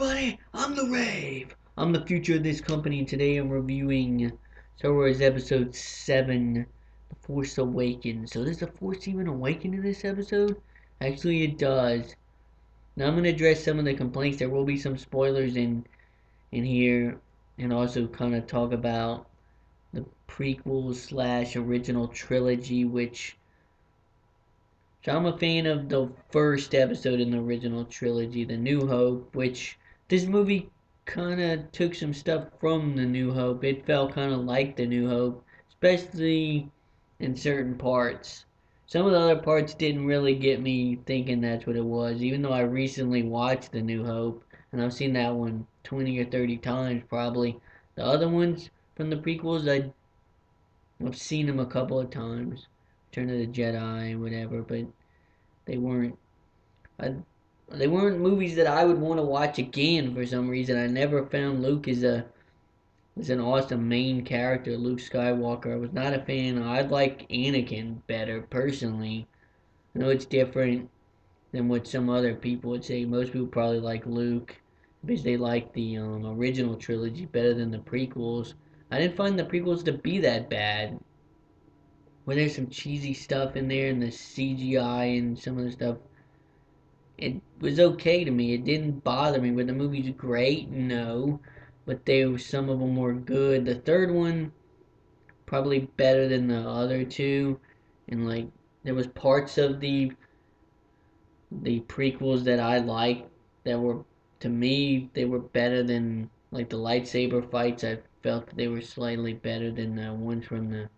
everybody, I'm the Rave. I'm the future of this company, and today I'm reviewing Star Wars Episode 7, The Force Awakens. So does the Force even awaken in this episode? Actually, it does. Now I'm going to address some of the complaints. There will be some spoilers in here, and also kind of talk about the prequel slash original trilogy, which so I'm a fan of the first episode in the original trilogy, The New Hope, which this movie kind of took some stuff from The New Hope. It felt kind of like The New Hope, especially in certain parts. Some of the other parts didn't really get me thinking that's what it was, even though I recently watched The New Hope, and I've seen that one 20 or 30 times probably. The other ones from the prequels, I've seen them a couple of times. Return of the Jedi, whatever, but they weren't I, they weren't movies that I would want to watch again for some reason. I never found Luke as an awesome main character, Luke Skywalker. I was not a fan. I like Anakin better personally. I know it's different than what some other people would say. Most people probably like Luke because they like the original trilogy better than the prequels. I didn't find the prequels to be that bad. Where there's some cheesy stuff in there and the CGI and some of the stuff, it was okay to me. It didn't bother me. Were the movies great? No, but some of them were good. The third one probably better than the other two, and like there was parts of the prequels that I liked that were, to me, they were better than, like, the lightsaber fights. I felt that they were slightly better than the ones from the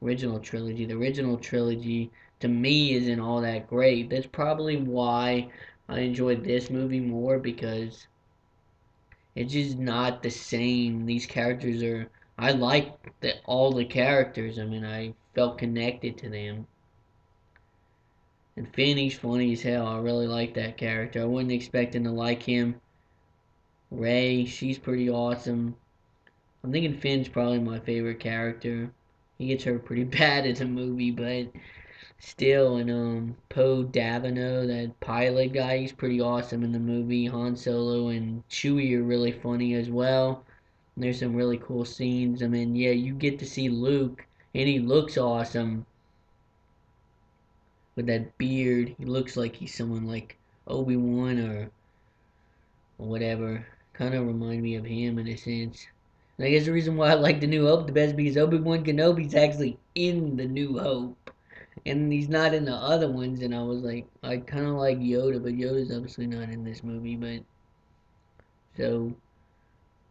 original trilogy. The original trilogy to me isn't all that great. That's probably why I enjoyed this movie more, because it's just not the same. These characters are, I like all the characters. I mean, I felt connected to them. And Finn, he's funny as hell. I really like that character. I wasn't expecting to like him. Rey, she's pretty awesome. I'm thinking Finn's probably my favorite character. He gets hurt pretty bad in the movie, but still. And Poe Davino, that pilot guy, he's pretty awesome in the movie. Han Solo and Chewie are really funny as well. And there's some really cool scenes. I mean, yeah, you get to see Luke, and he looks awesome with that beard. He looks like he's someone like Obi-Wan or whatever. Kind of remind me of him in a sense. And I guess the reason why I like the New Hope the best because Obi-Wan Kenobi's actually in the New Hope, and he's not in the other ones. And I was like, I kind of like Yoda, but Yoda's obviously not in this movie. But so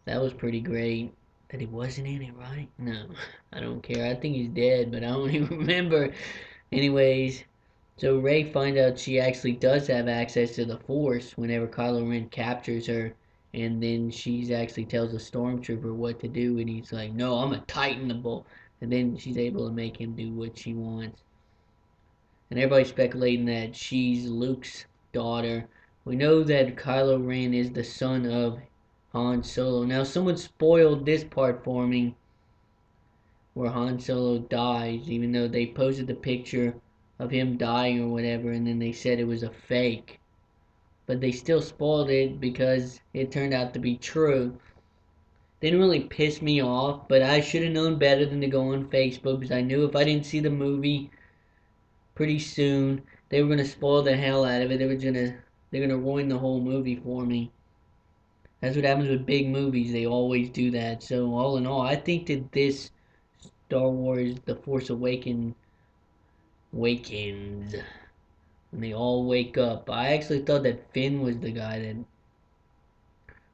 that was pretty great that he wasn't in it, right? No, I don't care. I think he's dead, but I don't even remember. Anyways, so Rey finds out she actually does have access to the Force whenever Kylo Ren captures her, and then she's actually tells the stormtrooper what to do, and he's like, "No, I'm a Titanable," and then she's able to make him do what she wants. And everybody's speculating that she's Luke's daughter. We know that Kylo Ren is the son of Han Solo. Now, someone spoiled this part for me where Han Solo dies, even though they posted the picture of him dying or whatever, and then they said it was a fake. But they still spoiled it because it turned out to be true. Didn't really piss me off, but I should have known better than to go on Facebook, because I knew if I didn't see the movie pretty soon, they were gonna spoil the hell out of it. They're gonna ruin the whole movie for me. That's what happens with big movies. They always do that. So all in all, I think that this Star Wars: The Force Awakens, when they all wake up. I actually thought that Finn was the guy that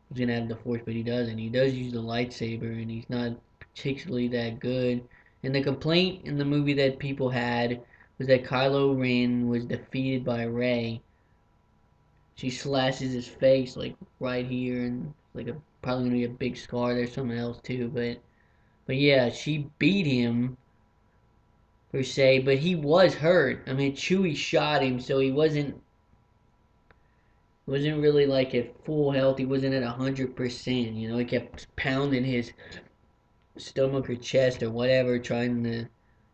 was gonna have the Force, but he doesn't. He does use the lightsaber, and he's not particularly that good. And the complaint in the movie that people had was that Kylo Ren was defeated by Rey. She slashes his face like right here, and like a probably gonna be a big scar. There's something else too, but yeah, she beat him per se, but he was hurt. I mean, Chewie shot him, so he wasn't really like at full health. He wasn't at 100%. You know, he kept pounding his stomach or chest or whatever, trying to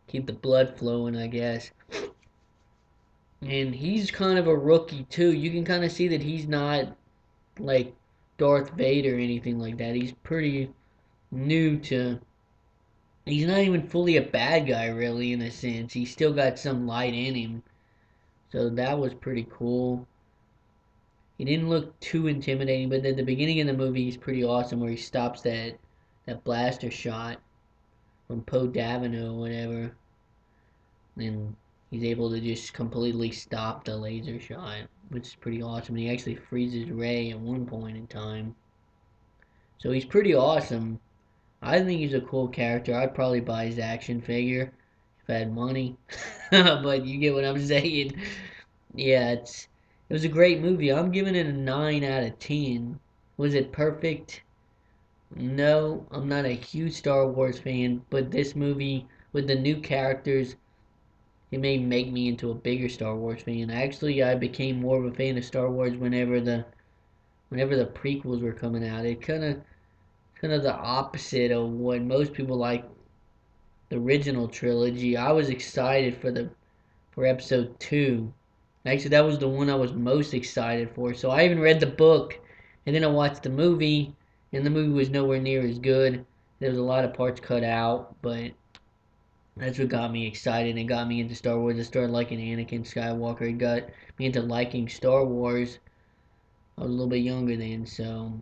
keep the blood flowing, I guess. And he's kind of a rookie too. You can kind of see that he's not like Darth Vader or anything like that. He's pretty new to. He's not even fully a bad guy, really, in a sense. He's still got some light in him. So that was pretty cool. He didn't look too intimidating, but at the beginning of the movie, he's pretty awesome where he stops that blaster shot from Poe Dameron or whatever. And he's able to just completely stop the laser shot, which is pretty awesome. And he actually freezes Rey at one point in time. So he's pretty awesome. I think he's a cool character. I'd probably buy his action figure if I had money. But you get what I'm saying. Yeah, it was a great movie. I'm giving it a 9 out of 10. Was it perfect? No, I'm not a huge Star Wars fan, but this movie with the new characters, it may make me into a bigger Star Wars fan. Actually, I became more of a fan of Star Wars whenever the prequels were coming out. It kind of the opposite of what most people like the original trilogy. I was excited for episode 2. Actually, that was the one I was most excited for. So I even read the book, and then I watched the movie, and the movie was nowhere near as good. There was a lot of parts cut out, but that's what got me excited and got me into Star Wars. I started liking Anakin Skywalker. It got me into liking Star Wars. I was a little bit younger then, so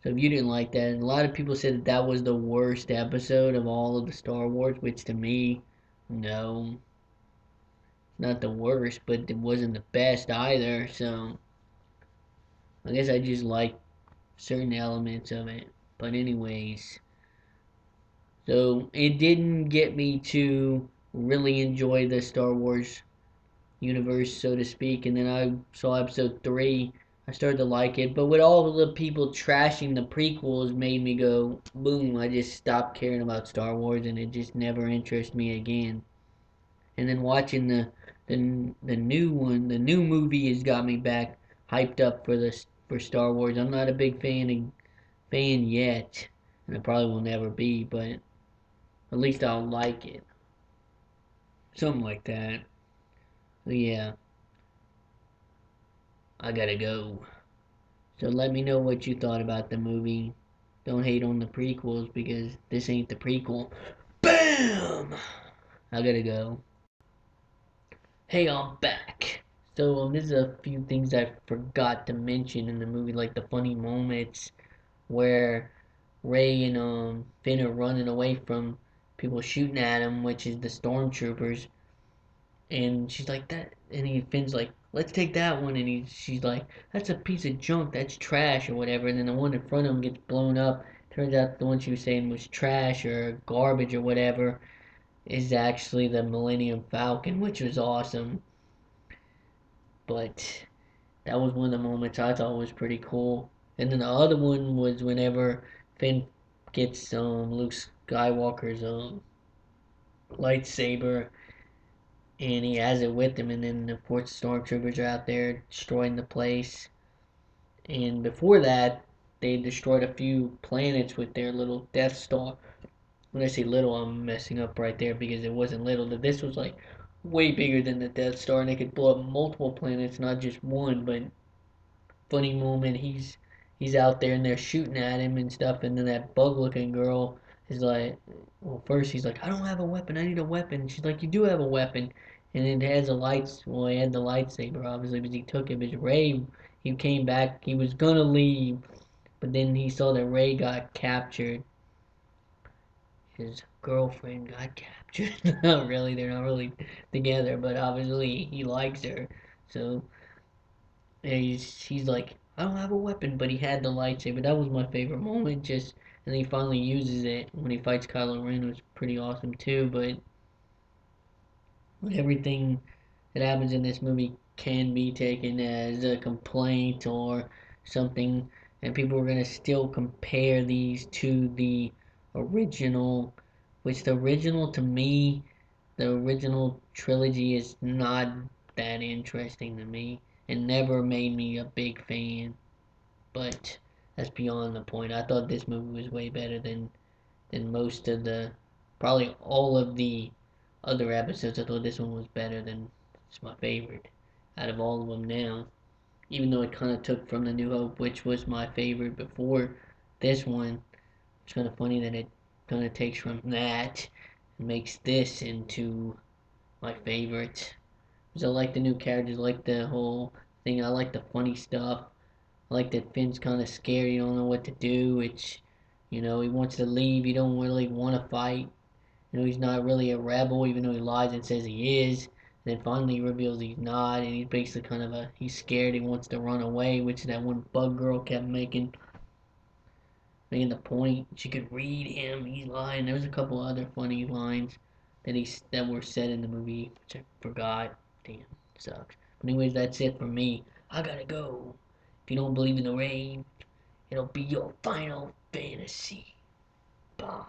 if you didn't like that, and a lot of people said that that was the worst episode of all of the Star Wars, which to me, no, not the worst, but it wasn't the best either. So I guess I just like certain elements of it. But anyways, so it didn't get me to really enjoy the Star Wars universe, so to speak. And then I saw episode 3. I started to like it, but with all the people trashing the prequels, made me go boom. I just stopped caring about Star Wars, and it just never interested me again. And then watching the new one, the new movie, has got me back hyped up for Star Wars. I'm not a big fan yet, and I probably will never be, but at least I'll like it, something like that. So yeah, I gotta go. So let me know what you thought about the movie. Don't hate on the prequels because this ain't the prequel. Bam! I gotta go. Hey, I'm back. So there's a few things I forgot to mention in the movie, like the funny moments where Ray and Finn are running away from people shooting at him, which is the stormtroopers. And she's like that, and Finn's like, let's take that one, and she's like, that's a piece of junk, that's trash or whatever. And then the one in front of him gets blown up. Turns out the one she was saying was trash or garbage or whatever is actually the Millennium Falcon, which was awesome. But that was one of the moments I thought was pretty cool. And then the other one was whenever Finn gets Luke Skywalker's lightsaber, and he has it with him, and then of course the stormtroopers are out there destroying the place. And before that, they destroyed a few planets with their little Death Star. When I say little, I'm messing up right there because it wasn't little. This was like way bigger than the Death Star, and they could blow up multiple planets, not just one. But funny moment, he's out there and they're shooting at him and stuff, and then that bug-looking girl is like, well, first he's like, I don't have a weapon, I need a weapon. She's like, you do have a weapon, and it has a lights. Well, he had the lightsaber obviously, because he took it. But Ray, he came back. He was gonna leave, but then he saw that Ray got captured. His girlfriend got captured. Not really, they're not really together, but obviously he likes her. So he's like, I don't have a weapon, but he had the lightsaber. That was my favorite moment. Just and he finally uses it when he fights Kylo Ren. It was pretty awesome too. But everything that happens in this movie can be taken as a complaint or something, and people are gonna still compare these to the original, which the original to me, the original trilogy is not that interesting to me. It never made me a big fan, but that's beyond the point. I thought this movie was way better than most of the, probably all of the other episodes. I thought this one was better than, it's my favorite out of all of them now. even though it kind of took from the New Hope, which was my favorite before this one. It's kind of funny that it kind of takes from that and makes this into my favorite. Because I like the new characters, I like the whole thing, I like the funny stuff. I like that Finn's kind of scared, you don't know what to do. He wants to leave, he don't really want to fight. He's not really a rebel, even though he lies and says he is. And then finally he reveals he's not, and he's basically he's scared, he wants to run away, which that one bug girl kept making the point. She could read him, he's lying. There was a couple other funny lines that were said in the movie, which I forgot. Damn, sucks. But anyways, that's it for me. I gotta go. If you don't believe in the rain, it'll be your final fantasy. Bye.